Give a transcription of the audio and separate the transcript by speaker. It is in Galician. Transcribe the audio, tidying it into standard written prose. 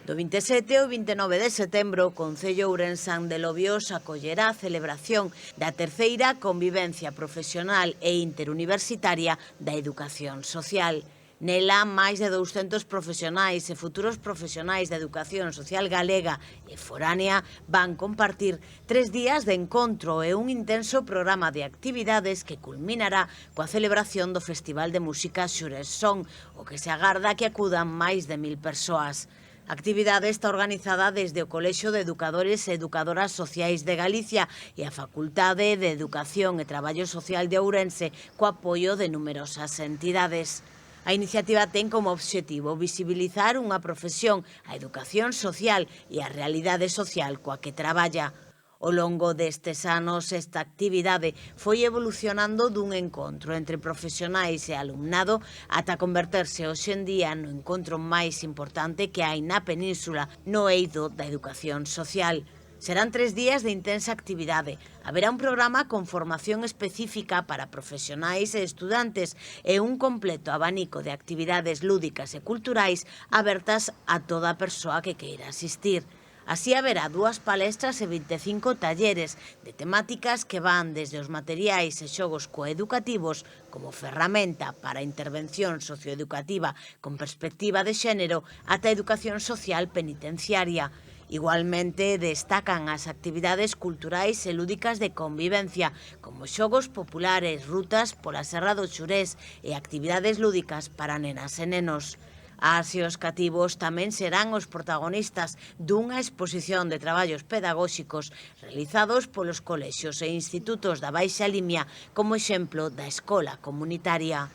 Speaker 1: Do 27 ao 29 de setembro, o Concello ourensán de Lobios acollerá a celebración da terceira convivencia profesional e interuniversitaria da educación social. Nela, máis de 200 profesionais e futuros profesionais da educación social galega e foránea van compartir 3 días de encontro e un intenso programa de actividades que culminará coa celebración do Festival de Música Xurés Son, o que se agarda que acudan máis de 1000 persoas. A actividade está organizada desde o Colexio de Educadores e Educadoras Sociais de Galicia e a Facultade de Educación e Traballo Social de Ourense co apoio de numerosas entidades. A iniciativa ten como obxectivo visibilizar unha profesión, a educación social e a realidade social coa que traballa. Ao longo destes anos, esta actividade foi evolucionando dun encontro entre profesionais e alumnado ata converterse hoxe en día no encontro máis importante que hai na península no eido da educación social. Serán 3 días de intensa actividade. Haberá un programa con formación específica para profesionais e estudantes e un completo abanico de actividades lúdicas e culturais abertas a toda persoa que queira asistir. Así haberá 2 palestras e 25 talleres de temáticas que van desde os materiais e xogos coeducativos como ferramenta para a intervención socioeducativa con perspectiva de xénero ata a educación social penitenciaria. Igualmente destacan as actividades culturais e lúdicas de convivencia, como xogos populares, rutas pola Serra do Xurés e actividades lúdicas para nenas e nenos. As e os cativos tamén serán os protagonistas dunha exposición de traballos pedagóxicos realizados polos colexios e institutos da Baixa Limia como exemplo da escola comunitaria.